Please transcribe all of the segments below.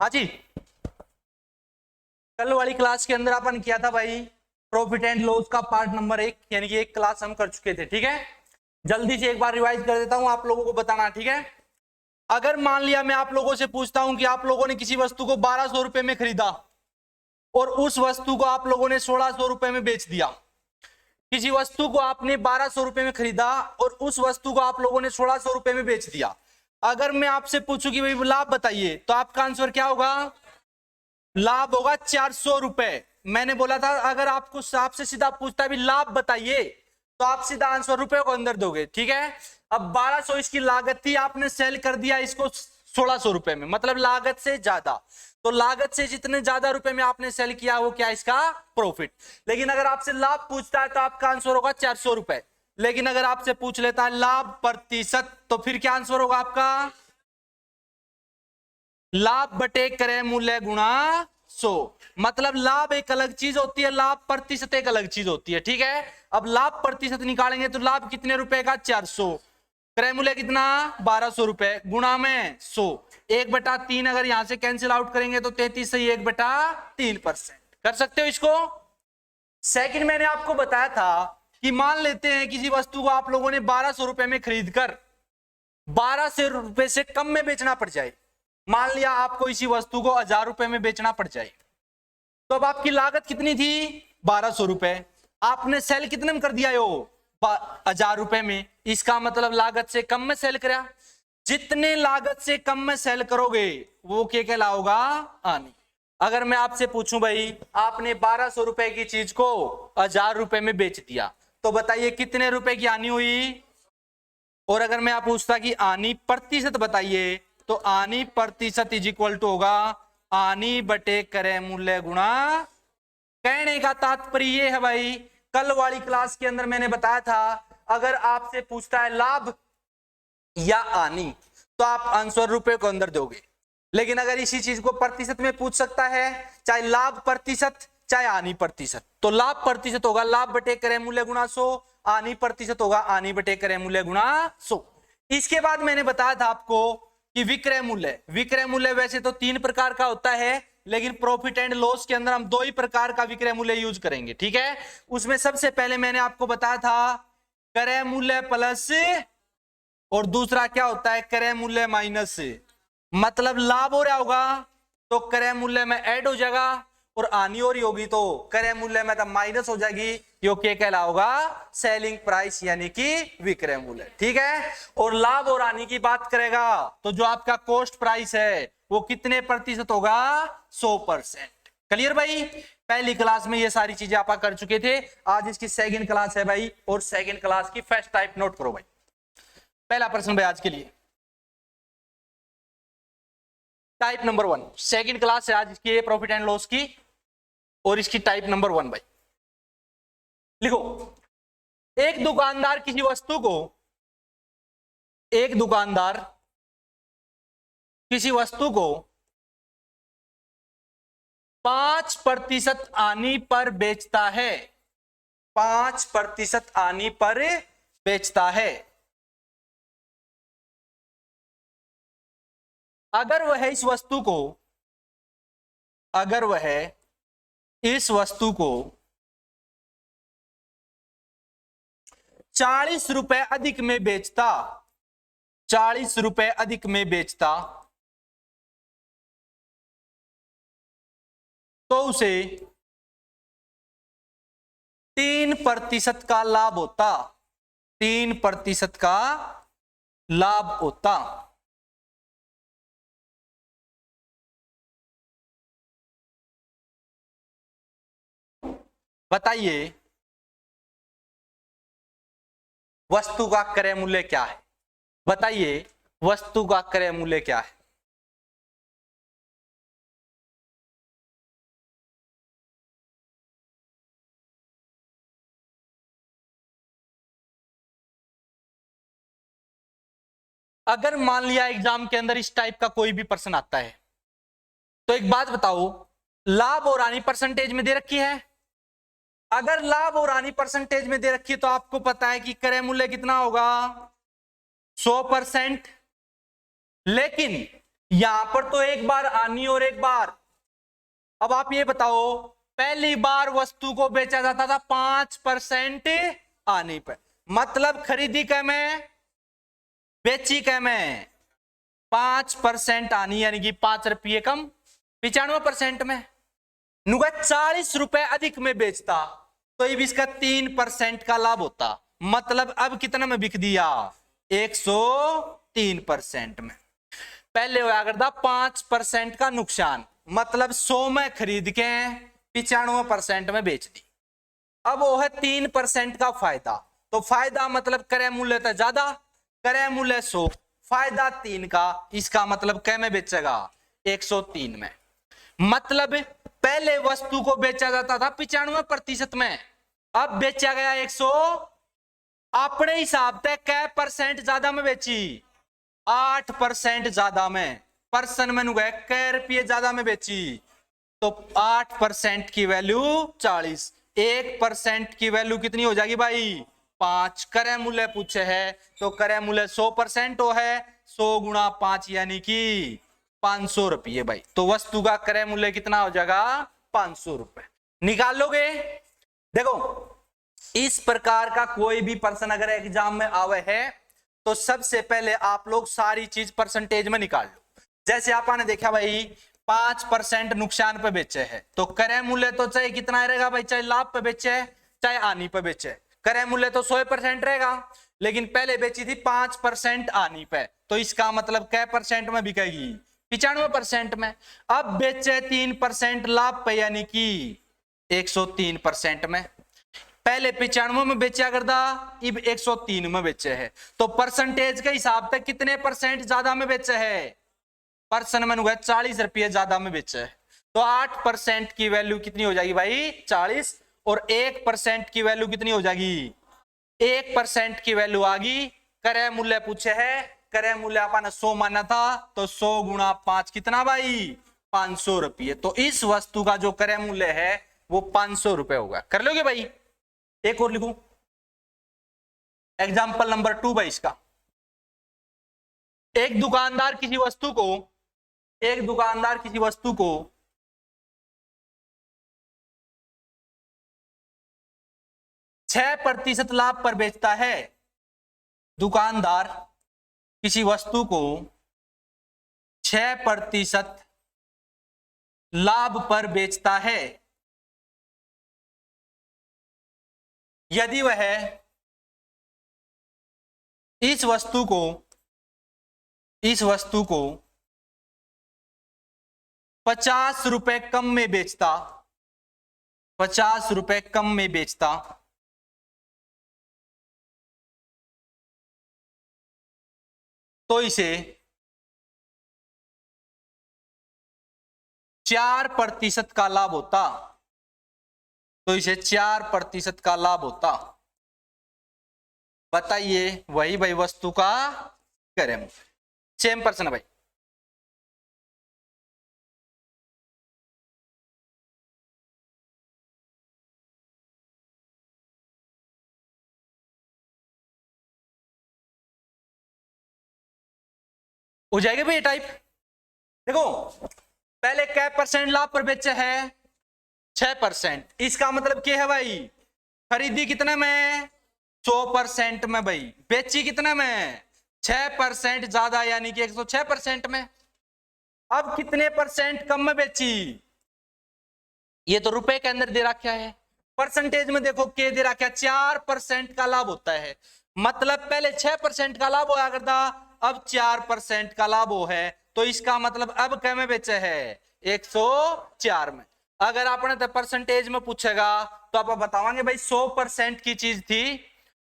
हाँ जी, कल वाली क्लास के अंदर अपन किया था भाई प्रॉफिट एंड लॉस का पार्ट नंबर 1, यानी कि एक क्लास हम कर चुके थे। ठीक है, जल्दी से एक बार रिवाइज कर देता हूं, आप लोगों को बताना। ठीक है, अगर मान लिया मैं आप लोगों से पूछता हूं कि आप लोगों ने किसी वस्तु को 1200 रुपए में खरीदा और उस वस्तु को आप लोगों ने 1600 रुपए में बेच दिया। किसी वस्तु को आपने 1200 रुपए में खरीदा और उस वस्तु को आप लोगों ने 1600 रुपए में बेच दिया। अगर मैं आपसे पूछूं कि भाई लाभ बताइए, तो आपका आंसर क्या होगा? लाभ होगा 400 रुपए। मैंने बोला था अगर आपको आपसे सीधा पूछता है भी लाभ बताइए, तो आप सीधा आंसर रुपए को अंदर दोगे। ठीक है, अब 1200 इसकी लागत थी, आपने सेल कर दिया इसको 1600 रुपए में, मतलब लागत से ज्यादा। तो लागत से जितने ज्यादा रुपए में आपने सेल किया वो क्या इसका प्रॉफिट। लेकिन अगर आपसे लाभ पूछता है तो आपका आंसर होगा 400 रुपए। लेकिन अगर आपसे पूछ लेता है लाभ प्रतिशत, तो फिर क्या आंसर होगा आपका? लाभ बटे क्रय मूल्य गुणा 100। मतलब लाभ एक अलग चीज होती है, लाभ प्रतिशत एक अलग चीज होती है। ठीक है, अब लाभ प्रतिशत निकालेंगे तो लाभ कितने रुपए का? 400। क्रय मूल्य कितना? 1200 रुपए गुणा में 100। 1/3 अगर यहां से कैंसिल आउट करेंगे तो 33 से 1/3%। कर सकते हो इसको। सेकंड, मैंने आपको बताया था कि मान लेते हैं किसी वस्तु को आप लोगों ने 1200 रुपए में खरीद कर 1200 रुपए से कम में बेचना पड़ जाए। मान लिया आपको इसी वस्तु को 1000 रुपए में बेचना पड़ जाए, तो अब आपकी लागत कितनी थी? 1200 रुपए। आपने सेल कितने में कर दिया? यो 1000 रुपए में। इसका मतलब लागत से कम में सेल करा। जितने लागत से कम में सेल करोगे वो क्या कहलाओगा? हानि। अगर मैं आपसे पूछूं भाई आपने 1200 रुपए की चीज को 1000 रुपए में बेच दिया, तो बताइए कितने रुपए की हानि हुई? और अगर मैं आप पूछता कि हानि प्रतिशत बताइए, तो हानि प्रतिशत इज इक्वल टू होगा हानि बटे क्रय मूल्य गुणा। कहने का तात्पर्य ये है भाई, कल वाली क्लास के अंदर मैंने बताया था अगर आपसे पूछता है लाभ या हानि, तो आप आंसर रुपए को अंदर दोगे। लेकिन अगर इसी चीज को प्रतिशत में पूछ सकता है, चाहे लाभ प्रतिशत चाहे हानि प्रतिशत, तो लाभ प्रतिशत होगा लाभ बटे क्रय मूल्य गुणा 100, हानि प्रतिशत होगा हानि बटे क्रय मूल्य गुणा 100। इसके बाद मैंने बताया था आपको कि विक्रय मूल्य, विक्रय मूल्य वैसे तो 3 प्रकार का होता है, लेकिन प्रॉफिट एंड लॉस के अंदर हम 2 ही प्रकार का विक्रय मूल्य यूज करेंगे। ठीक है, उसमें सबसे पहले मैंने आपको बताया था क्रय मूल्य प्लस, और दूसरा क्या होता है? क्रय मूल्य माइनस। मतलब लाभ हो रहा होगा तो क्रय मूल्य में ऐड हो जाएगा, और हानि हो रही होगी तो क्रय मूल्य में तो माइनस हो जाएगी। यो क्या कहलाओगा? सेलिंग प्राइस, यानी कि विक्रय मूल्य। ठीक है, और लाभ और हानि की बात करेगा तो जो आपका कॉस्ट प्राइस है वो कितने प्रतिशत होगा? 100%। क्लियर भाई? पहली क्लास में ये सारी चीजें आप कर चुके थे। आज इसकी सेकंड क्लास है भाई, और सेकंड क्लास की फर्स्ट टाइप नोट करो भाई। पहला प्रश्न भाई आज के लिए टाइप नंबर 1, सेकंड क्लास है आज इसकी प्रॉफिट एंड लॉस की, और इसकी टाइप नंबर 1 भाई लिखो। एक दुकानदार किसी वस्तु को, एक दुकानदार किसी वस्तु को 5% हानि पर बेचता है, 5% हानि पर बेचता है। अगर वह इस वस्तु को, अगर वह इस वस्तु को 40 रुपए अधिक में बेचता, 40 रुपए अधिक में बेचता, तो उसे 3% का लाभ होता, 3% का लाभ होता। बताइए वस्तु का क्रय मूल्य क्या है? बताइए वस्तु का क्रय मूल्य क्या है? अगर मान लिया एग्जाम के अंदर इस टाइप का कोई भी प्रश्न आता है, तो एक बात बताओ, लाभ और हानि परसेंटेज में दे रखी है। अगर लाभ और हानि परसेंटेज में दे रखी है तो आपको पता है कि क्रय मूल्य कितना होगा? 100%। लेकिन यहां पर तो एक बार आनी और एक बार। अब आप ये बताओ, पहली बार वस्तु को बेचा जाता था 5% आने पर, मतलब खरीदी कै में, बेची कै में, 5% आनी यानी कि 5 रुपये कम 95% में। नुका 40 रुपए अधिक में बेचता तो अब इसका 3% का लाभ होता, मतलब अब कितना में बिक दिया, 103% में। पहले हुआ करता 5% का नुकसान, मतलब 100 में खरीद के 95% में बेच दी। अब वो है 3% का फायदा, तो फायदा मतलब क्रय मूल्य तो ज्यादा, क्रय मूल्य 100, फायदा 3 का, इसका मतलब कै में बेचेगा, 103 में। मतलब पहले वस्तु को बेचा जाता था 95% में, अब बेचा गया 100, अपने हिसाब से कै परसेंट ज्यादा में बेची, 8% ज्यादा में, पर्सन में गए कै रुपये ज्यादा में बेची, तो 8% की वैल्यू 40, 1% की वैल्यू कितनी हो जाएगी भाई, 5। क्रय मूल्य पूछे है तो क्रय मूल्य 100% हो है, 100 गुणा 5 यानी कि 500 रुपये भाई। तो वस्तु का क्रय मूल्य कितना हो जाएगा, 500 रुपए। निकाल लोगे। देखो इस प्रकार का कोई भी पर्सन अगर एग्जाम में आवे है तो सबसे पहले आप लोग सारी चीज परसेंटेज में निकाल लो। जैसे आपने देखा भाई 5% नुकसान पे बेचे है, तो क्रय मूल्य तो चाहे कितना रहेगा भाई, चाहे लाभ पे बेचे चाहे हानि पे बेचे, क्रय मूल्य तो 100% रहेगा, लेकिन पहले बेची थी 5% हानि पे, तो इसका मतलब कै परसेंट में बिकेगी, 95% में। अब बेचे 3% लाभ पे यानी कि 103% में। पहले 95 में बेचा करता, अब 103 में बेचे है, तो परसेंटेज के हिसाब से कितने परसेंट ज्यादा में बेचे है, पर्सन में 40 रुपये ज्यादा में बेचे है, तो 8% की वैल्यू कितनी हो जाएगी भाई, 40, और 1% की वैल्यू कितनी हो जाएगी, 1% की वैल्यू आ गई। क्रय मूल्य पूछे है, क्रय मूल्य अपन 100 माना था, तो 100 गुणा 5 कितना भाई, 500 रुपये। तो इस वस्तु का जो क्रय मूल्य है वो 500 रुपए होगा। कर लोगे भाई। एक और लिखूं, एग्जाम्पल नंबर 2 भाई इसका। एक दुकानदार किसी वस्तु को 6% लाभ पर बेचता है। दुकानदार किसी वस्तु को 6% लाभ पर बेचता है, यदि वह इस वस्तु को 50 रुपए कम में बेचता, 50 रुपए कम में बेचता, तो इसे 4% का लाभ होता, तो इसे 4% का लाभ होता। बताइए वही भाई वस्तु का क्रय, सेम पर्सन भाई। हो जाएगा भाई ये टाइप। देखो पहले क्या परसेंट लाभ पर बेचे है, 6%, इसका मतलब क्या है भाई, खरीदी कितने में, 100% में भाई, बेची कितने में, 6% ज्यादा यानी कि 106% में। अब कितने परसेंट कम में बेची, ये तो रुपए के अंदर दे रखा है, परसेंटेज में देखो क्या दे रखा है, 4% का लाभ होता है, मतलब पहले 6% का लाभ होया करता, अब 4% का लाभ हो है, तो इसका मतलब अब क्या में बेचे है, 104 में। अगर आपने तो परसेंटेज में पूछेगा तो आप बताओगे भाई 100% की चीज थी,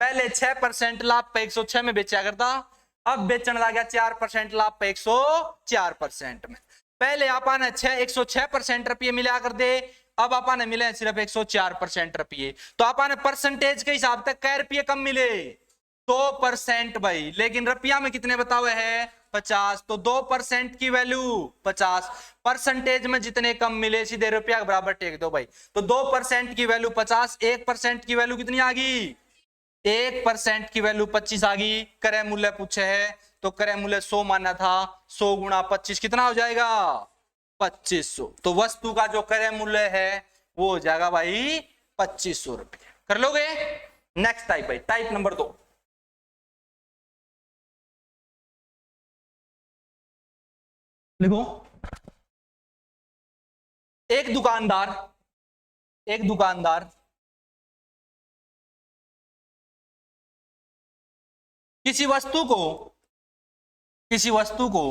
पहले 6% लाभ पे 106 में बेचा करता, अब बेचने लगा 4% लाभ पे 104% में। पहले आपने 106% रुपये मिला कर दे, अब आपने मिले सिर्फ 104% रुपये, तो आपने परसेंटेज के हिसाब से कै रुपये कम मिले, 2% भाई, लेकिन रुपया में कितने बतावे है, 50, तो 2% की वैल्यू 50, परसेंटेज में जितने कम मिले सीधे रुपया के बराबर टेक दो भाई, तो 2% की वैल्यू 50, 1% की वैल्यू कितनी आ गई, 1% की वैल्यू 25 आ गई। क्रय मूल्य पूछे है तो क्रय मूल्य 100 माना था, 100 गुणा 25 कितना हो जाएगा 2500। तो वस्तु का जो क्रय मूल्य है वो हो जाएगा भाई 2500 रुपये। कर लोगे? नेक्स्ट टाइप भाई, टाइप नंबर 2। लिखो, एक दुकानदार किसी वस्तु को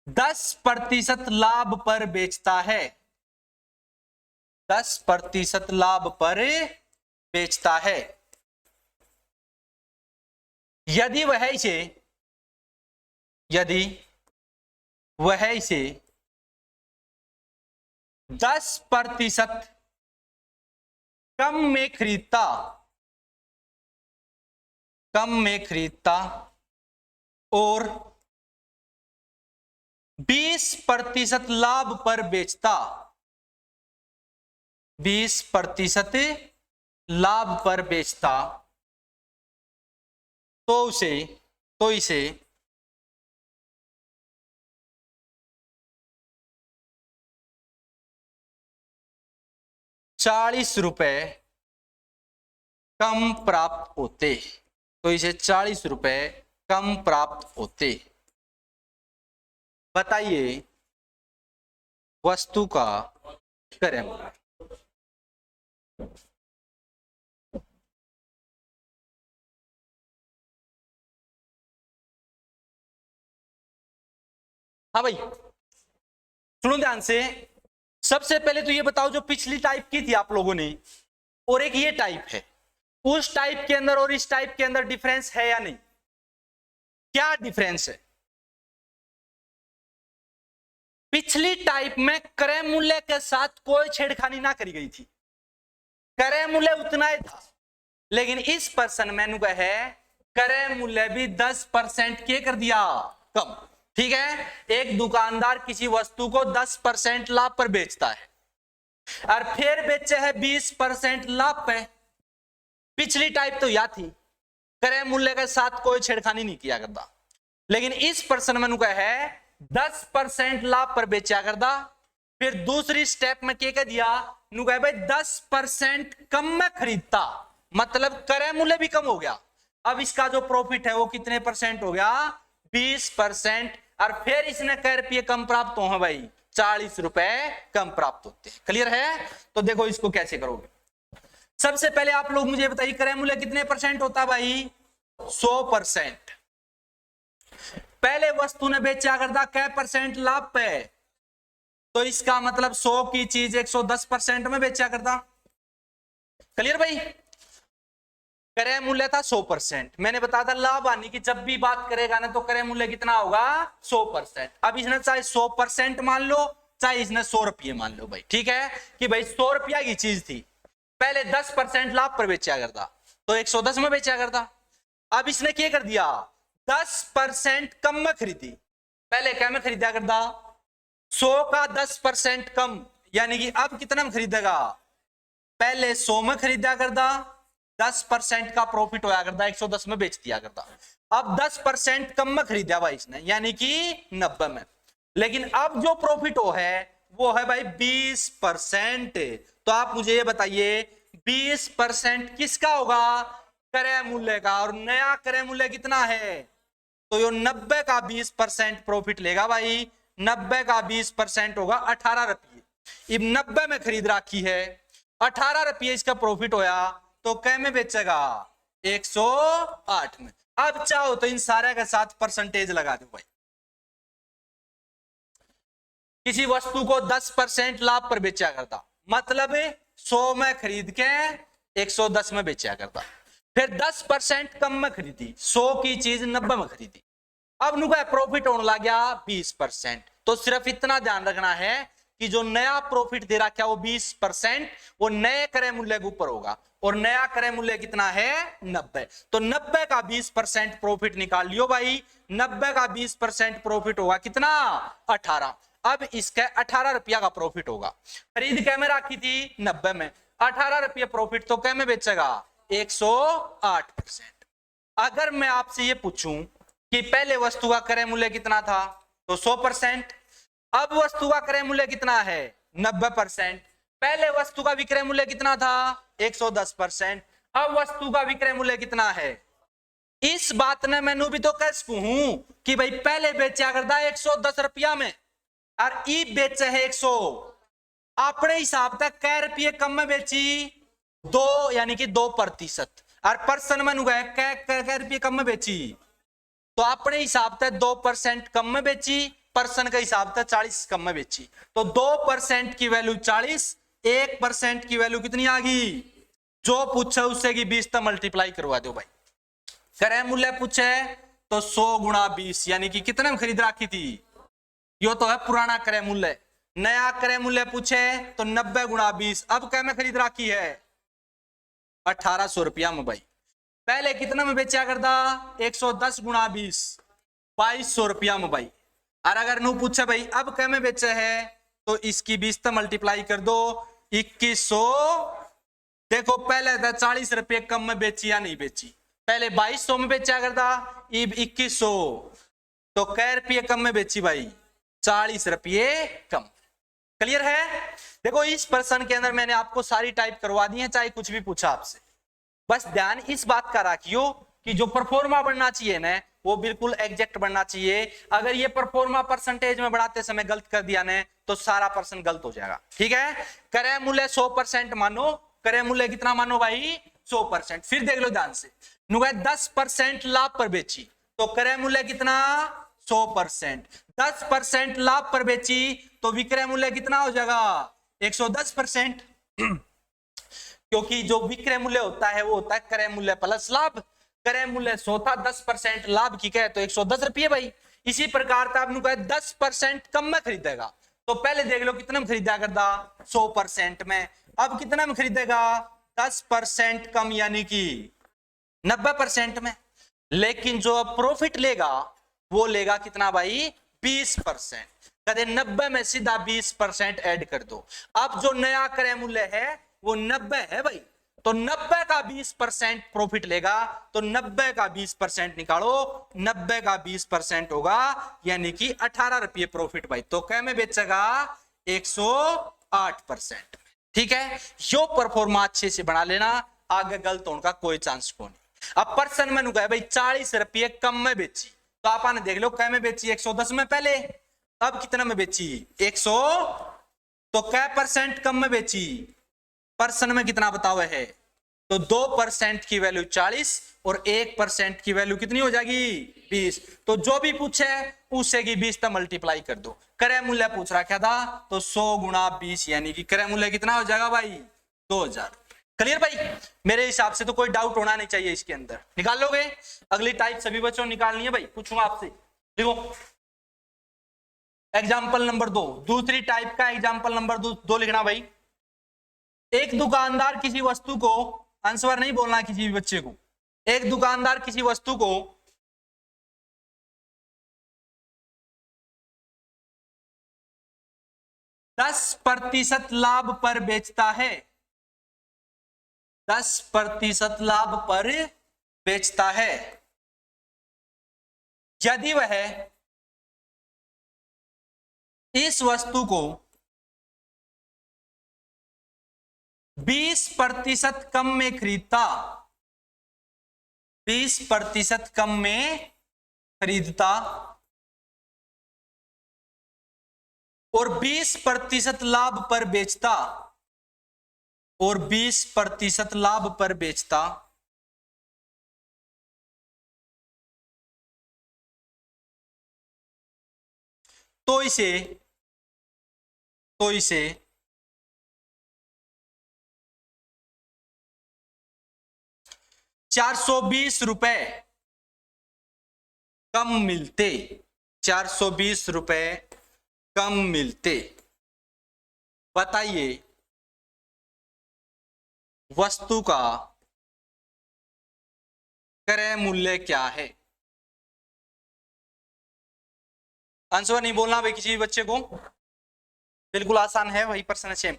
10% लाभ पर बेचता है, 10% लाभ पर बेचता है। यदि वह इसे 10% कम में खरीदता और 20% लाभ पर बेचता, 20% लाभ पर बेचता, तो इसे 40 रुपए कम प्राप्त होते, तो इसे 40 रुपए कम प्राप्त होते। बताइए वस्तु का क्रय मूल्य। हाँ भाई सुनो ध्यान से। सबसे पहले तो ये बताओ, जो पिछली टाइप की थी आप लोगों ने और एक ये टाइप है, उस टाइप के अंदर और इस टाइप के अंदर डिफरेंस है या नहीं? क्या डिफरेंस है? पिछली टाइप में क्रय मूल्य के साथ कोई छेड़खानी ना करी गई थी, क्रय मूल्य उतना ही था। लेकिन इस पर्सन मैनू का है क्रय मूल्य भी 10% के कर दिया कम। ठीक है, एक दुकानदार किसी वस्तु को 10% लाभ पर बेचता है और फिर बेचे है 20% लाभ पे। पिछली टाइप तो यह थी, क्रय मूल्य के साथ कोई छेड़खानी नहीं किया करता। लेकिन इस पर्सन में नुका है 10% लाभ पर बेचा करता। फिर दूसरी स्टेप में क्या कह दिया, नुका भाई 10% कम में खरीदता, मतलब क्रय मूल्य भी कम हो गया। अब इसका जो प्रॉफिट है वो कितने परसेंट हो गया? 20%। और फिर इसने कै रुपये कम प्राप्त हो भाई? 40 रुपए कम प्राप्त होते हैं। क्लियर है? तो देखो इसको कैसे करोगे। सबसे पहले आप लोग मुझे बताइए क्रय मूल्य कितने परसेंट होता है भाई? 100%। पहले वस्तु ने बेचा करता कै परसेंट लाभ पे, तो इसका मतलब 100 की चीज 110% में बेचा करता। क्लियर भाई? क्रय मूल्य था 100%। मैंने बताया था लाभ आने की जब भी बात करेगा ना तो क्रय मूल्य कितना होगा? 100%। अब इसने चाहे 100% मान लो चाहे इसने 100 रुपये मान लो भाई। ठीक है कि भाई 100 रुपया की चीज थी, पहले 10% लाभ पर बेचा करता तो 110 में बेचा करता। अब इसने क्या कर दिया? 10% कम में खरीदी। पहले क्या में खरीदा करता? 100 का 10% कम, यानी कि अब कितना में खरीदेगा? पहले 100 में खरीदा करता, 10% का प्रॉफिट होया करता, 110 में बेच दिया करता। अब 10% कम में खरीदा भाई इसने, यानी कि 90 में। लेकिन अब जो प्रॉफिट वो है भाई 20%। तो आप मुझे ये बताइए 20% किसका होगा? क्रय मूल्य का। और नया क्रय मूल्य कितना है? तो ये 90 का 20% प्रॉफिट लेगा भाई। 90 का 20% होगा 18 रुपये। 90 में खरीद राखी है, 18 रुपये इसका प्रॉफिट होया, तो कै में बेचेगा? 108 में। अब चाहो तो इन सारे के साथ परसेंटेज लगा दो भाई। किसी वस्तु को 10% लाभ पर बेचा करता, मतलब 100 में खरीद के 110 में बेचा करता। फिर 10% कम में खरीदी, 100 की चीज 90 में खरीदी। अब नुका प्रॉफिट होने लग गया 20%। तो सिर्फ इतना ध्यान रखना है कि जो नया प्रॉफिट दे रखा है वो 20%, वो नए क्रय मूल्य के ऊपर होगा। और नया क्रय मूल्य कितना है? 90। तो 90 का 20% प्रॉफिट निकाल लियो भाई। 90 का 20% प्रॉफिट होगा कितना? 18। अब इसका 18 रुपया का प्रॉफिट होगा। खरीद कै में रखी थी? 90 में। 18 रुपये प्रॉफिट, तो कै में बेचेगा? 108%। अगर मैं आपसे ये पूछूं कि पहले वस्तु का क्रय मूल्य कितना था तो 100%, अब वस्तु का क्रय मूल्य कितना है 90%, पहले वस्तु का विक्रय मूल्य कितना था 110%, अब वस्तु का विक्रय मूल्य कितना है। इस बात ने मैंने भी तो कह सकूं कि भाई पहले बेचा करता 110 रुपया में और ई बेचे है 100, अपने हिसाब तक कै रुपये कम में बेची 2 यानी कि 2%, और परसेंट में गए कै रुपये कम में बेची, तो अपने हिसाब से 2% कम में बेची, परसेंट के हिसाब से 40 कम में बेची, तो 2% की वैल्यू 40, 1% की वैल्यू कितनी आ गई, जो पूछे उससे की 20 तक मल्टीप्लाई करवा दो भाई। क्रय मूल्य पूछे तो 100 गुणा 20 यानी कि कितने में खरीद रखी थी, यो तो है पुराना क्रय मूल्य। नया क्रय मूल्य पूछे तो 90 गुणा 20, अब क्या में खरीद रखी है 1800 रुपया में भाई। पहले कितना में बेचा करता 110 गुणा 20 2200 रुपया में भाई। और अगर नू पूछे भाई अब क्या में बेचे है तो इसकी 20 तक मल्टीप्लाई कर दो 2100। देखो पहले था 40 रुपये कम में बेची या नहीं बेची, पहले 2200 में बेचा करता, अब 2100, तो कै रुपये कम में बेची भाई 40 रुपये कम। क्लियर है। देखो इस प्रश्न के अंदर मैंने आपको सारी टाइप करवा दी है, चाहे कुछ भी पूछा आपसे, बस ध्यान इस बात का रखियो कि जो परफॉर्मा बनना चाहिए ना वो बिल्कुल एग्जैक्ट बनना चाहिए। अगर ये परफॉर्मा परसेंटेज में बढ़ाते समय गलत कर दिया ने तो सारा प्रश्न गलत हो जाएगा। ठीक है। क्रय मूल्य 100% मानो, क्रय मूल्य कितना मानो भाई 100%। फिर देख लो ध्यान से, 10% लाभ पर बेची तो क्रय मूल्य कितना 100%, 10% लाभ पर बेची तो विक्रय मूल्य कितना हो जाएगा 110%, क्योंकि जो विक्रय मूल्य होता है वो होता है क्रय मूल्य प्लस लाभ। क्रय मूल्य 100 था, 10% लाभ की कहे तो 110 रुपये भाई। इसी प्रकार का आपने कहा 10% कम में खरीदेगा तो पहले देख लो कितने में खरीदा करता 100% में, अब कितने में खरीदेगा 10% कम यानी कि 90% में। लेकिन जो अब प्रॉफिट लेगा वो लेगा कितना भाई 20%। कदे 90 में सीधा 20% ऐड कर दो। अब जो नया क्रय मूल्य है वो 90 है भाई, तो 90 का 20% प्रॉफिट लेगा, तो 90 का 20% निकालो, 90 का 20% होगा यानी कि 18 रुपये प्रॉफिट भाई। तो कै में बेचेगा 108%। ठीक है। यो परफॉर्मा अच्छे से बना लेना, आगे गलत होने का कोई चांस को नहीं। अब पर्सन में भाई 40 रुपये कम में बेची तो आपने देख लो कै में बेची 110 में पहले, अब कितना में बेची 100, तो कै परसेंट कम में बेची पर्सन में कितना बताओ है, तो 2% की वैल्यू 40 और 1% की वैल्यू कितनी हो जाएगी 20। तो जो भी पूछे उससे की 20 तक मल्टीप्लाई कर दो। क्रय मूल्य पूछ रखा था तो 100 गुणा 20 यानी कि क्रय मूल्य कितना हो जाएगा भाई 2000। क्लियर भाई। मेरे हिसाब से तो कोई डाउट होना नहीं चाहिए इसके अंदर। निकाल लोगे। अगली टाइप सभी बच्चों निकालनी है भाई, पूछूंगा आपसे। देखो एग्जाम्पल नंबर 2, दूसरी टाइप का एग्जाम्पल नंबर 2 लिखना भाई। एक दुकानदार किसी वस्तु को, आंसर नहीं बोलना किसी भी बच्चे को, एक दुकानदार किसी वस्तु को 10% लाभ पर बेचता है, 10% लाभ पर बेचता है। यदि वह इस वस्तु को 20% कम में खरीदता, 20% कम में खरीदता और 20% लाभ पर बेचता, और 20% लाभ पर बेचता, तो इसे 420 रुपए कम मिलते, 420 रुपए कम मिलते। बताइए वस्तु का क्रय मूल्य क्या है। आंसर नहीं बोलना भाई किसी भी बच्चे को, बिल्कुल आसान है वही प्रश्न सेम।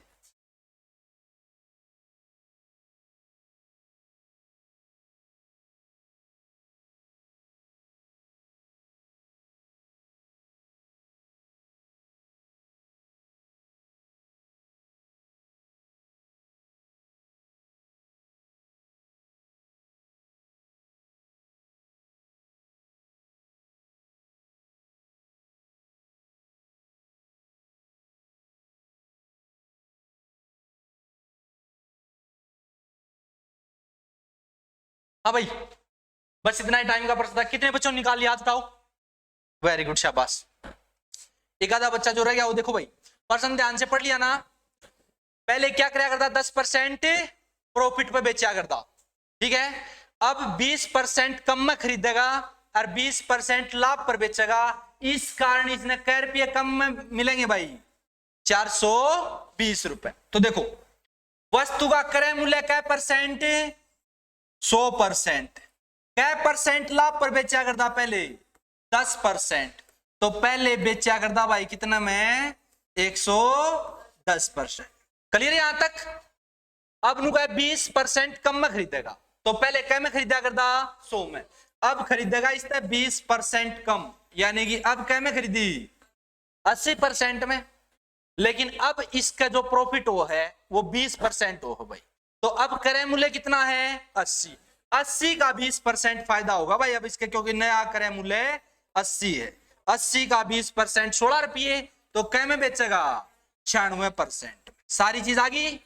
हाँ भाई, बस इतना ही टाइम का प्रश्न था। कितने बच्चों ने निकाल लिया बताओ? वेरी गुड, शाबाश। एक आधा बच्चा जो रह गया वो देखो भाई, प्रश्न ध्यान से पढ़ लिया ना। पहले क्या कराया करता? 10% प्रॉफिट पे बेचा करता, ठीक है। अब 20% कम में खरीदेगा और 20% लाभ पर बेचेगा। इस कारण इसने कै रुपये कम में मिलेंगे भाई? 420 रुपए। तो देखो, वस्तु का क्रय मूल्य कै परसेंट? 100%। कै परसेंट लाभ पर बेचा करता? पहले 10%। तो पहले बेचा करता भाई कितना में? 110%। क्लियर यहां तक? अब नु 20% कम में खरीदेगा, तो पहले कै में खरीदा करता? 100 में। अब खरीदेगा इससे 20% कम, यानी कि अब कै में खरीदी? 80% में। लेकिन अब इसका जो प्रॉफिट हो है वो 20% हो भाई। तो अब क्रय मूल्य कितना है? 80। 80 का 20% फायदा होगा भाई अब इसके, क्योंकि नया क्रय मूल्य 80 है। 80 का 20% 16 रुपये, तो कै में बेचेगा? 96%। सारी चीज आ गई।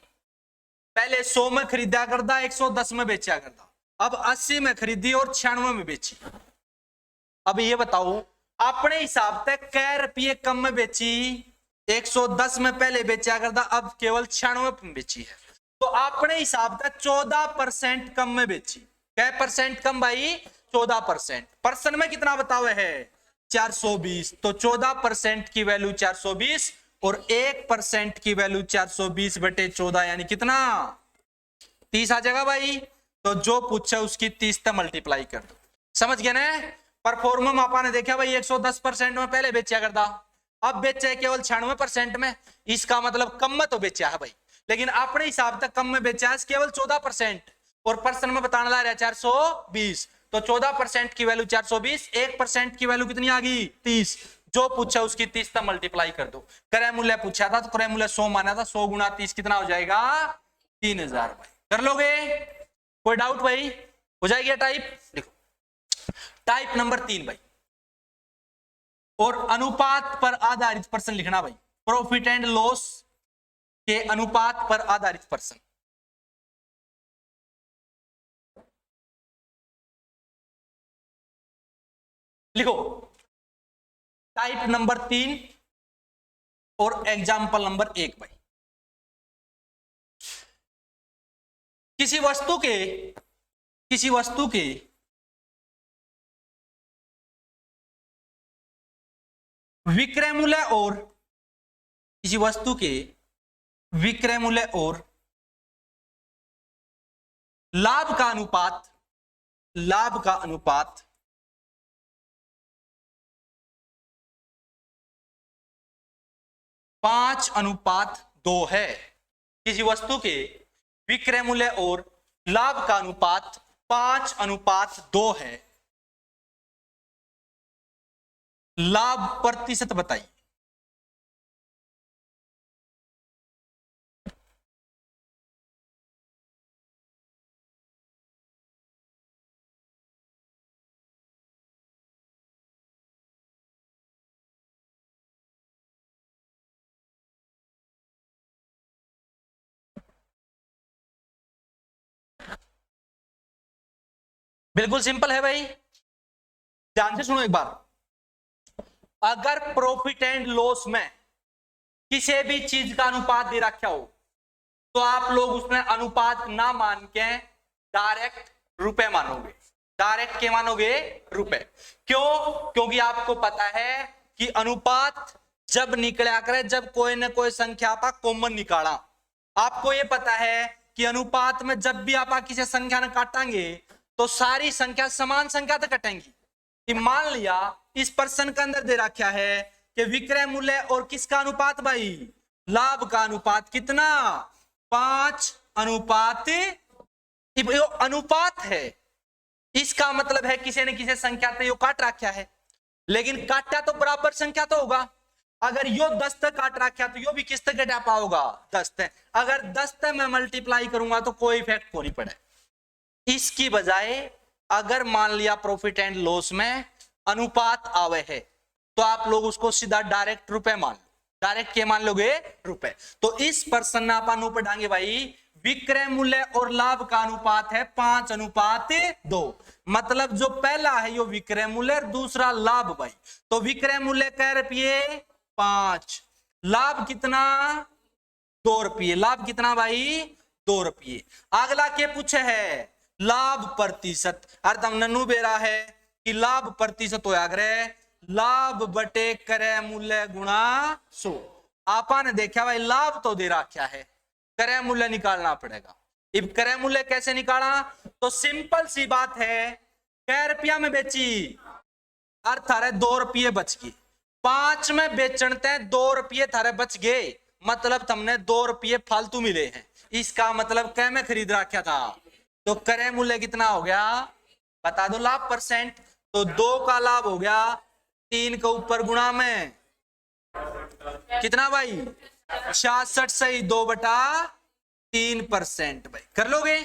पहले 100 में खरीदा करता, 110 में बेचा करता। अब 80 में खरीदी और 96 में बेची। अब ये बताओ, अपने हिसाब से कै रुपये कम में बेची? 110 में पहले बेचा करता, अब केवल 96 में बेची है। तो अपने हिसाब से 14% कम में बेची। कै परसेंट कम भाई? 14%। परसेंट में कितना बतावे है? 420। तो 14% की वैल्यू 420 और 1% की वैल्यू 420/14, यानी कितना? 30 आ जाएगा भाई। तो जो पूछा उसकी 30 से मल्टीप्लाई कर दो। समझ गया ना? परफॉर्मा मापा ने देखा भाई 110% में पहले बेचा करता, अब बेचा केवल 96% में। इसका मतलब कम में तो बेचा है भाई, लेकिन अपने हिसाब से कम में बेचा है केवल 14%। और परसेंट में बताना ला रहा है 420। तो 14% की वैल्यू 420, 1% की वैल्यू कितनी आ गई? 30। जो पूछा उसकी 30 से मल्टीप्लाई कर दो। क्रय मूल्य पूछा था तो क्रय मूल्य 100 माना था, 100 गुणा 30 कितना हो जाएगा? 3000 भाई। कर लोगे? कोई डाउट भाई? हो जाएगी टाइप? देखो, टाइप नंबर 3 भाई, और अनुपात पर आधारित प्रश्न लिखना भाई। प्रॉफिट एंड लॉस के अनुपात पर आधारित प्रश्न। लिखो, टाइप नंबर 3 और एग्जाम्पल नंबर 1 भाई। किसी वस्तु के विक्रय मूल्य और किसी वस्तु के विक्रय मूल्य और लाभ का अनुपात 5:2 है। किसी वस्तु के विक्रय मूल्य और लाभ का अनुपात 5:2 है। लाभ प्रतिशत बताइए। बिल्कुल सिंपल है भाई, ध्यान से सुनो एक बार। अगर प्रॉफिट एंड लॉस में किसी भी चीज का अनुपात दे रखा हो तो आप लोग उसमें अनुपात ना मान के डायरेक्ट रुपए मानोगे। डायरेक्ट क्या मानोगे? रुपए। क्यों? क्योंकि आपको पता है कि अनुपात जब निकला करे जब कोई ना कोई संख्या का कॉमन निकाला। आपको यह पता है कि अनुपात में जब भी आप किसी संख्या ने काटेंगे तो सारी संख्या समान संख्या तक कटेंगी। कि मान लिया इस प्रश्न के अंदर दे रखा है कि विक्रय मूल्य और किसका अनुपात भाई? लाभ का अनुपात कितना? 5:। अनुपात है, इसका मतलब है किसी ने किसी संख्या से यो काट रखा है, लेकिन काटा तो बराबर संख्या तो होगा। अगर यो 10 तक काट रखा तो यो भी किस तक कटा पाओगा? 10 तक। अगर 10 तक मैं मल्टीप्लाई करूंगा तो कोई इफेक्ट को नहीं पड़े। इसकी बजाय अगर मान लिया प्रॉफिट एंड लॉस में अनुपात आवे है तो आप लोग उसको सीधा डायरेक्ट रुपए मान लो। डायरेक्ट क्या मान लोगे? रुपए। तो इस प्रश्न में अपन ऊपर डांगे भाई विक्रय मूल्य और लाभ का अनुपात है 5:2। मतलब जो पहला है यो विक्रय मूल्य और दूसरा लाभ भाई। तो विक्रय मूल्य कै रुपये 5, लाभ कितना 2 रुपये। लाभ कितना भाई 2 रुपये। अगला के पूछे है लाभ प्रतिशत। अर्थ हमने नु बेरा है कि लाभ प्रतिशत होया करे लाभ बटे क्रय मूल्य गुणा 100। आपा ने देखा भाई लाभ तो दे रखा है, क्रय मूल्य निकालना पड़ेगा। अब क्रय मूल्य कैसे निकाला? तो सिंपल सी बात है, कै रुपया में बेची अर्थ थारे 2 रुपये बच गए, 5 में बेचनते 2 रुपये थारे बच गए, मतलब तुमने 2 रुपये फालतू मिले हैं। इसका मतलब कै में खरीद रखा था। तो क्रय मूल्य कितना हो गया बता दो लाभ परसेंट। तो 2 का लाभ हो गया 3 के ऊपर गुणा में कितना भाई 66 सही 2/3% भाई कर लोगे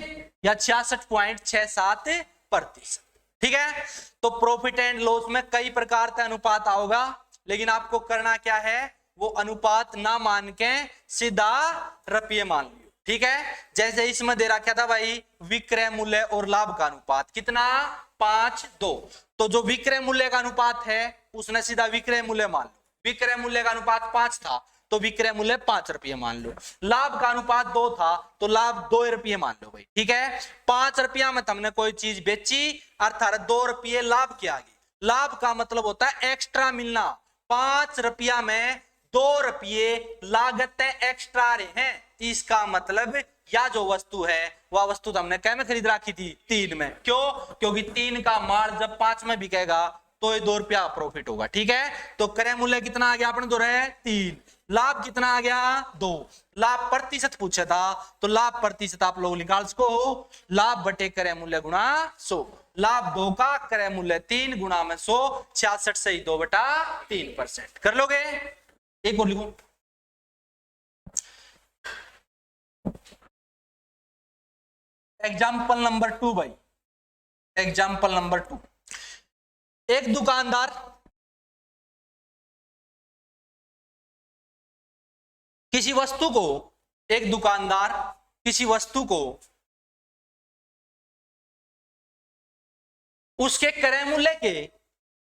या 66.67%। ठीक है। तो प्रॉफिट एंड लॉस में कई प्रकार का अनुपात आओगा, लेकिन आपको करना क्या है वो अनुपात ना मान के सीधा रुपये मान लो। ठीक है। जैसे इसमें दे रखा था भाई विक्रय मूल्य और लाभ का अनुपात कितना 5:2। तो जो विक्रय मूल्य का अनुपात है उसने सीधा विक्रय मूल्य मान लो। विक्रय मूल्य का अनुपात 5 था तो विक्रय मूल्य 5 रुपये मान लो। लाभ का अनुपात 2 था तो लाभ 2 रुपये मान लो भाई। ठीक है। 5 रुपया में तुमने कोई चीज बेची अर्थात 2 रुपये लाभ के आगे। लाभ का मतलब होता है एक्स्ट्रा मिलना। 5 रुपया में 2 रुपये लागत एक्स्ट्रा रहे हैं, इसका मतलब या जो वस्तु है वह वस्तु तुमने कै में खरीद रखी थी 3 में। क्यों? क्योंकि 3 का माल जब 5 में बिकेगा तो ये 2 रुपया प्रॉफिट होगा। ठीक है। तो क्रय मूल्य कितना आ गया अपने दो रहे 3, लाभ कितना आ गया 2। लाभ प्रतिशत पूछा था तो लाभ प्रतिशत आप लोग निकाल सको लाभ बटे क्रय मूल्य गुणा 100। लाभ 2 का क्रय मूल्य 3 गुणा में 100 66 सही 2/3% कर लोगे। एक और लिखो एग्जाम्पल नंबर 2 भाई। एग्जाम्पल नंबर 2, एक दुकानदार किसी वस्तु को उसके क्रय मूल्य के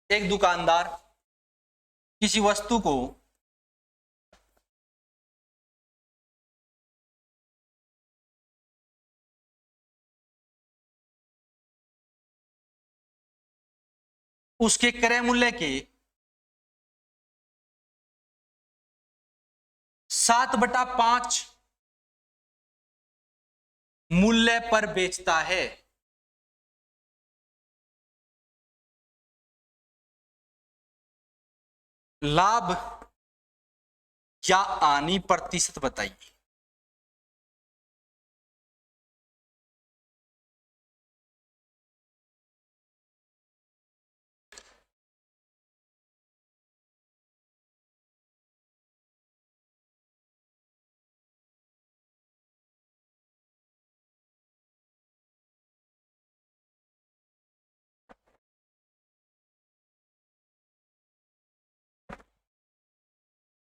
एक दुकानदार किसी वस्तु को उसके क्रय मूल्य के 7/5 मूल्य पर बेचता है। लाभ या हानि प्रतिशत बताइए।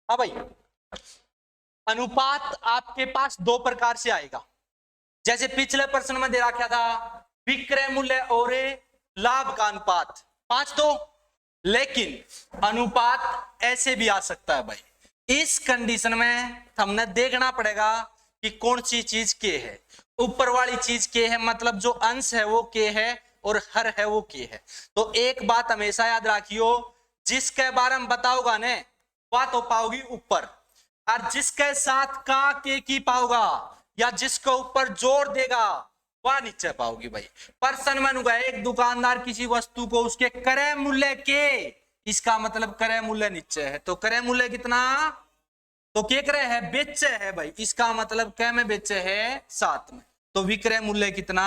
हाँ भाई, अनुपात आपके पास 2 प्रकार से आएगा। जैसे पिछले प्रश्न में दे रखा था विक्रय मूल्य और लाभ का अनुपात 5:2, लेकिन अनुपात ऐसे भी आ सकता है भाई। इस कंडीशन में हमने देखना पड़ेगा कि कौन सी चीज के है। ऊपर वाली चीज के है मतलब जो अंश है वो के है और हर है वो के है। तो एक बात हमेशा याद रखियो, जिसके बारे में बताओगा ने वह तो पाओगी ऊपर, और जिसके साथ का के की पाओगा या जिसके ऊपर जोर देगा वह नीचे पाओगी भाई। पर्सन में एक दुकानदार किसी वस्तु को उसके क्रय मूल्य के, इसका मतलब क्रय मूल्य नीचे है तो क्रय मूल्य कितना, तो के क्रय है बेचे है भाई, इसका मतलब कै में बेचे है 7 में, तो विक्रय मूल्य कितना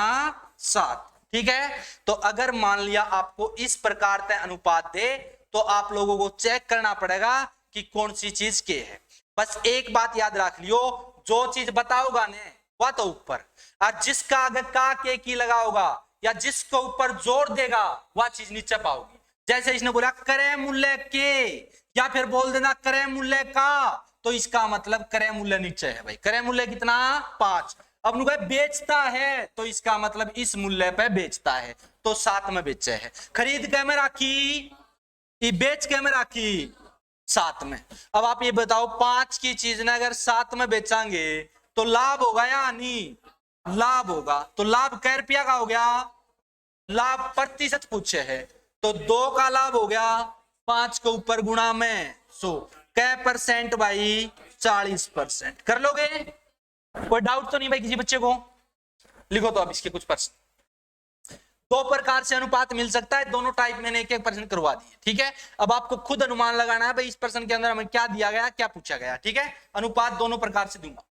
7। ठीक है। तो अगर मान लिया आपको इस प्रकार का अनुपात दे तो आप लोगों को चेक करना पड़ेगा कि कौन सी चीज के है। बस एक बात याद रख लियो, जो चीज बताओगा ने वह तो ऊपर, और जिसका अगर का के की लगाओगा या जिसको ऊपर जोर देगा वह चीज नीचे पाओगी। जैसे इसने बोला क्रय मूल्य के या फिर बोल देना क्रय मूल्य का, तो इसका मतलब क्रय मूल्य नीचे है भाई। क्रय मूल्य कितना 5, अब नु बेचता है तो इसका मतलब इस मूल्य पे बेचता है, तो 7 में बेचे है। खरीद के में राखी, ये बेच के में राखी 7 में। अब आप ये बताओ 5 की चीज ने अगर 7 में बेचांगे तो लाभ होगा या हानि? लाभ होगा। तो लाभ कै रुपया का हो गया? लाभ प्रतिशत पूछे है तो 2 का लाभ हो गया 5 के ऊपर गुणा में 100। कै परसेंट भाई? 40%। कर लोगे? कोई डाउट तो नहीं भाई किसी बच्चे को? लिखो तो अब इसके कुछ प्रश्न। 2 प्रकार से अनुपात मिल सकता है, दोनों टाइप मैंने एक एक प्रश्न करवा दिए, ठीक है। अब आपको खुद अनुमान लगाना है भाई इस प्रश्न के अंदर हमें क्या दिया गया, क्या पूछा गया, ठीक है। अनुपात दोनों प्रकार से दूंगा।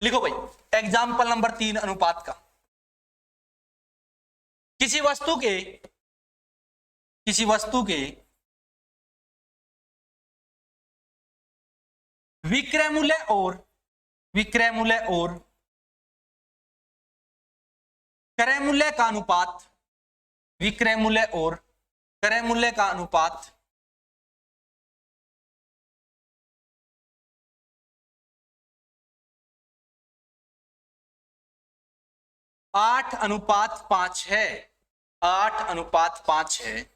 लिखो भाई एग्जाम्पल नंबर 3 अनुपात का। किसी वस्तु के विक्रय मूल्य और क्रय मूल्य का अनुपात, विक्रय मूल्य और क्रय मूल्य का अनुपात 8:5 है। 8:5 है।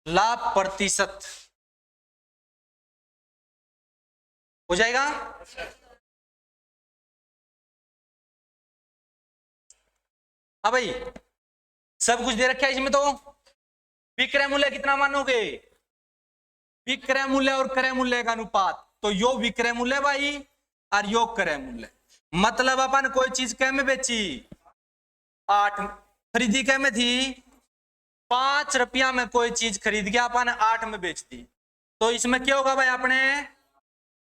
लाभ प्रतिशत हो जाएगा। हाँ भाई सब कुछ दे रखा है इसमें। तो विक्रय मूल्य कितना मानोगे? विक्रय मूल्य और क्रय मूल्य का अनुपात, तो यो विक्रय मूल्य भाई और यो क्रय मूल्य। मतलब अपन कोई चीज कै में बेची? 8। खरीदी कै में थी? 5 रुपया में कोई चीज खरीद के अपन 8 में बेच दी, तो इसमें क्या होगा भाई? अपने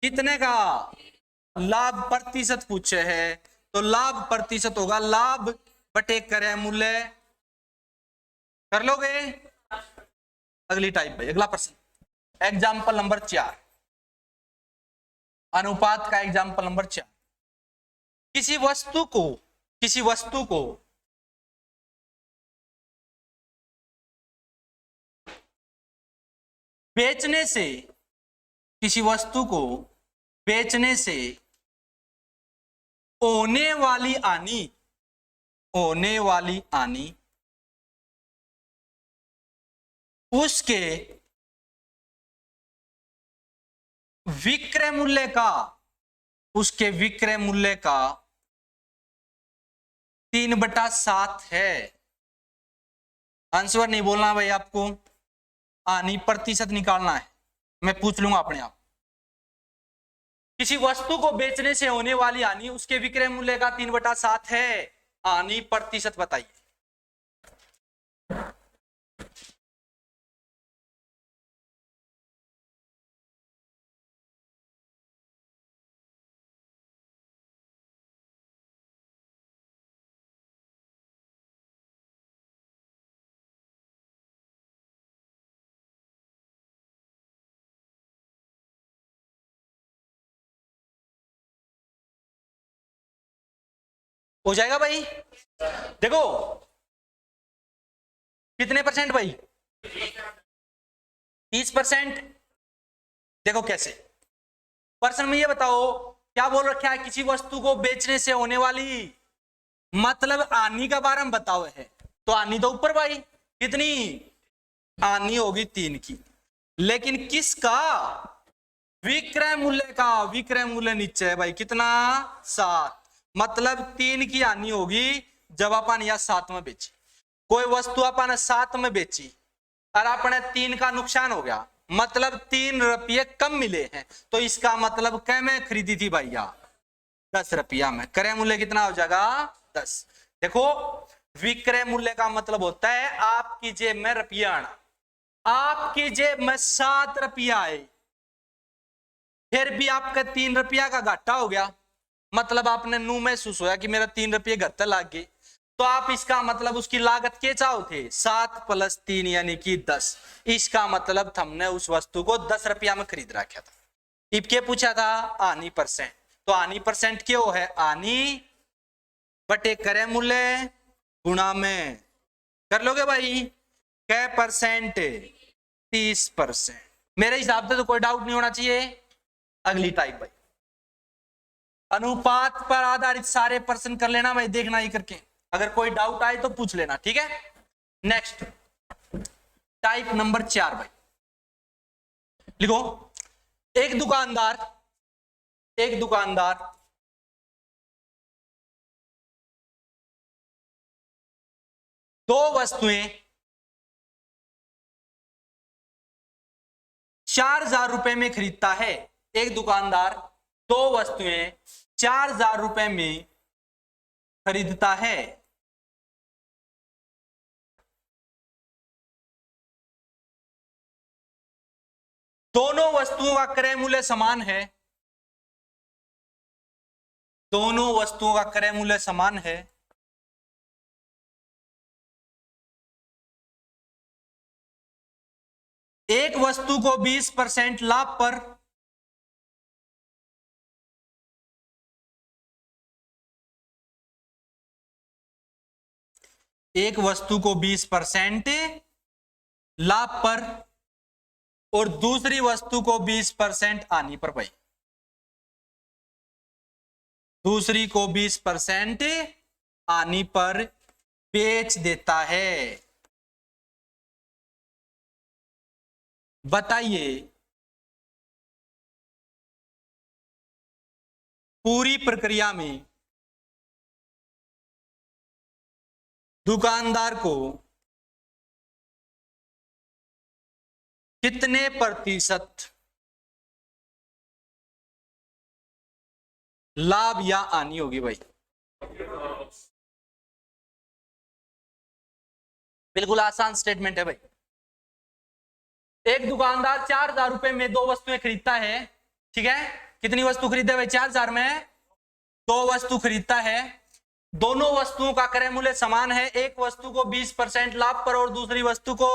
कितने का लाभ प्रतिशत पूछे है, तो लाभ प्रतिशत होगा लाभ बटे क्रय मूल्य। कर लोगे? अगली टाइप भाई, अगला प्रश्न एग्जाम्पल नंबर 4, अनुपात का एग्जाम्पल नंबर 4। किसी वस्तु को बेचने से, किसी वस्तु को बेचने से होने वाली हानि उसके विक्रय मूल्य का 3/7 है। आंसर नहीं बोलना भाई आपको, हानि प्रतिशत निकालना है। मैं पूछ लूंगा अपने आप। किसी वस्तु को बेचने से होने वाली हानि उसके विक्रय मूल्य का 3/7 है। हानि प्रतिशत बताइए। हो जाएगा भाई? देखो कितने परसेंट भाई? 30%। देखो कैसे प्रश्न में ये बताओ क्या बोल रखा है? किसी वस्तु को बेचने से होने वाली, मतलब हानि का बारे में बताओ है, तो हानि तो ऊपर भाई कितनी हानि होगी? 3 की। लेकिन किसका? विक्रय मूल्य का। विक्रय मूल्य नीचे है भाई कितना? 7। मतलब 3 की हानि होगी जब अपन या 7 में बेची। कोई वस्तु अपन 7 में बेची और अपने 3 का नुकसान हो गया, मतलब 3 रुपये कम मिले हैं, तो इसका मतलब कै में खरीदी थी भैया? 10 रुपया में। क्रय मूल्य कितना हो जाएगा? 10। देखो विक्रय मूल्य का मतलब होता है आपकी जेब में रुपया आना। आपकी जेब में 7 रुपया आए, फिर भी आपका 3 रुपया का घाटा हो गया, मतलब आपने नू महसूस होया कि मेरा 3 रुपये घटते लाग गए, तो आप इसका मतलब उसकी लागत के चाहो थे 7 + 3 यानी कि 10। इसका मतलब हमने उस वस्तु को 10 रुपया में खरीद रखा था। इब क्या पूछा था? हानि परसेंट। तो हानि परसेंट क्यों है? हानि बटे क्रय मूल्य गुणा में। कर लोगे भाई? कै परसेंट? 30%। मेरे हिसाब से तो कोई डाउट नहीं होना चाहिए। अगली टाइप भाई अनुपात पर आधारित सारे प्रश्न कर लेना भाई, देखना ही करके, अगर कोई डाउट आए तो पूछ लेना, ठीक है। नेक्स्ट टाइप नंबर 4 भाई, लिखो। एक दुकानदार दो वस्तुएं 4,000 रुपए में खरीदता है। एक दुकानदार दो वस्तुएं 4,000 रुपए में खरीदता है। दोनों वस्तुओं का क्रय मूल्य समान है। दोनों वस्तुओं का क्रय मूल्य समान है। एक वस्तु को 20% लाभ पर एक वस्तु को 20% लाभ पर और दूसरी वस्तु को 20% हानि पर भाई, दूसरी को 20% हानि पर बेच देता है। बताइए पूरी प्रक्रिया में दुकानदार को कितने प्रतिशत लाभ या हानि होगी भाई? बिल्कुल आसान स्टेटमेंट है भाई। एक दुकानदार 4,000 रुपए में दो वस्तुएं खरीदता है, ठीक है। कितनी वस्तु खरीदे भाई? 4,000 में दो वस्तु खरीदता है। दोनों वस्तुओं का क्रय मूल्य समान है। एक वस्तु को 20% लाभ पर और दूसरी वस्तु को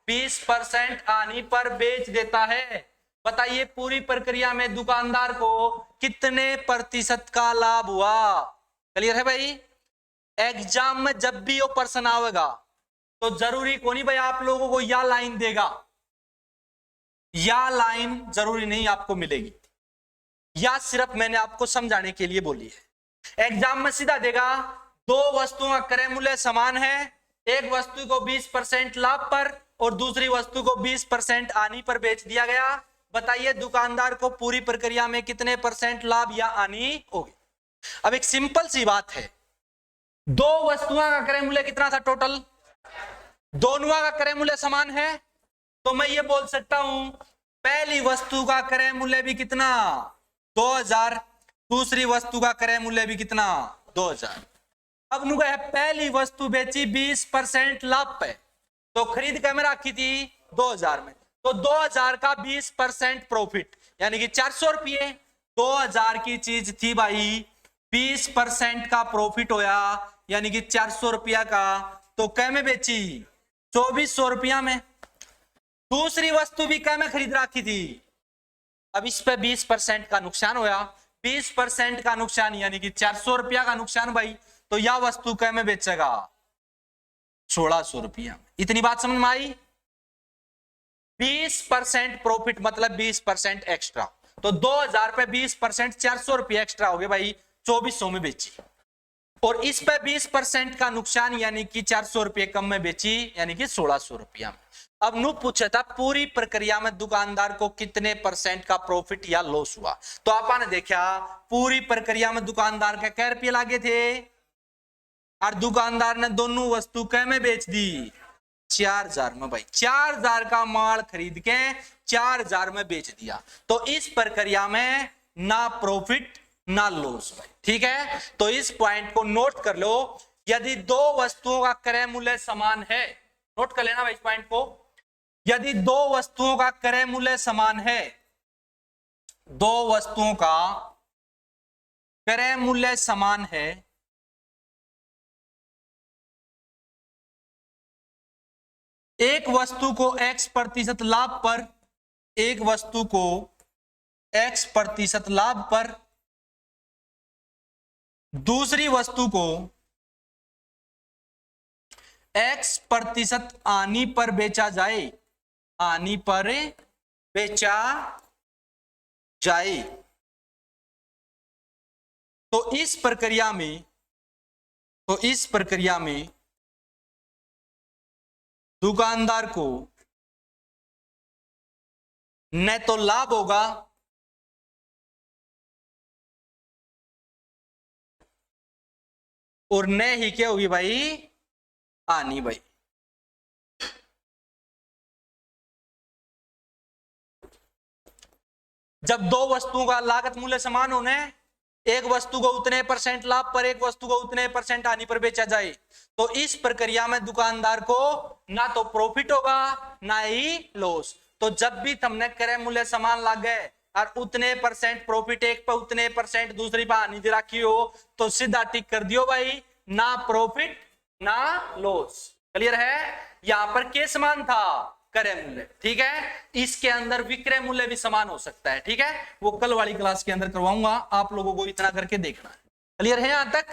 20% हानि पर बेच देता है। बताइए पूरी प्रक्रिया में दुकानदार को कितने प्रतिशत का लाभ हुआ? क्लियर है भाई? एग्जाम में जब भी वो प्रश्न आएगा तो जरूरी को नहीं भाई आप लोगों को या लाइन देगा, या लाइन जरूरी नहीं आपको मिलेगी, या सिर्फ मैंने आपको समझाने के लिए बोली है। एग्जाम में सीधा देगा दो वस्तुओं का क्रय मूल्य समान है, एक वस्तु को 20% लाभ पर और दूसरी वस्तु को 20% हानि पर बेच दिया गया। बताइए दुकानदार को पूरी प्रक्रिया में कितने % लाभ या हानि होगी? अब एक सिंपल सी बात है, दो वस्तुओं का क्रय मूल्य कितना था टोटल? दोनों का क्रय मूल्य समान है, तो मैं ये बोल सकता हूं पहली वस्तु का क्रय मूल्य भी कितना? 2,000। दूसरी वस्तु का क्रय मूल्य भी कितना? 2,000। अब नु है पहली वस्तु बेची 20% लाभ पे, तो खरीद के मैं रखी थी 2,000 में, तो 2,000 का 20% प्रॉफिट यानी कि 400 रुपये। 2,000 की चीज थी भाई, 20% का प्रॉफिट होया यानी कि 400 रुपया का, तो कै में बेची? 2,400 रुपया में। दूसरी वस्तु भी कै में खरीद रखी थी? अब इस पे 20% का नुकसान होया, 20% का नुकसान यानी कि 400 रुपया का नुकसान भाई, तो यह वस्तु कै में बेचेगा? 1,600 रुपया। इतनी बात समझ में आई? 20% प्रॉफिट मतलब 20% एक्स्ट्रा, तो 2,000 पे 20% 400 रुपया एक्स्ट्रा हो गए भाई, 2,400 में बेची। और इस पे 20% का नुकसान यानी कि 400 रुपये कम में बेची यानी कि 1,600 रुपया में। अब नु पूछा था पूरी प्रक्रिया में दुकानदार को कितने % का प्रॉफिट या लॉस हुआ, तो आपने देखा पूरी प्रक्रिया में दुकानदार के कै रुपये लागे थे और दुकानदार ने दोनों वस्तु कै में बेच दी? 4,000 में भाई। 4,000 का माल खरीद के 4,000 में बेच दिया, तो इस प्रक्रिया में ना प्रॉफिट ना लॉस भाई, ठीक है। तो इस पॉइंट को नोट कर लो, यदि दो वस्तुओं का क्रय मूल्य समान है, नोट कर लेना भाई इस पॉइंट को, यदि दो वस्तुओं का क्रय मूल्य समान है, दो वस्तुओं का क्रय मूल्य समान है, एक वस्तु को X% लाभ पर, एक वस्तु को X% लाभ पर, दूसरी वस्तु को X% हानि पर बेचा जाए, हानि पर बेचा जाए, तो इस प्रक्रिया में दुकानदार को न तो लाभ होगा और न ही क्या होगी भाई, हानि भाई। जब दो वस्तुओं का लागत मूल्य समान होने, एक वस्तु को उतने % लाभ पर, एक वस्तु को उतने % हानि पर बेचा जाए, तो इस प्रक्रिया में दुकानदार को ना तो प्रॉफिट होगा ना ही लॉस। तो जब भी तुमने क्रय मूल्य समान लागे और उतने % प्रॉफिट एक पर, उतने % दूसरी पर हानि दे रखी हो, तो सीधा टिक कर दियो भाई, ना प्रॉफिट ना लॉस। क्लियर है? यहां पर क्या समान था, क्रय मूल्य। ठीक है, इसके अंदर विक्रय मूल्य भी समान हो सकता है। ठीक है, वो कल वाली क्लास के अंदर करवाऊंगा, आप लोगों को इतना करके देखना है। क्लियर है यहां तक?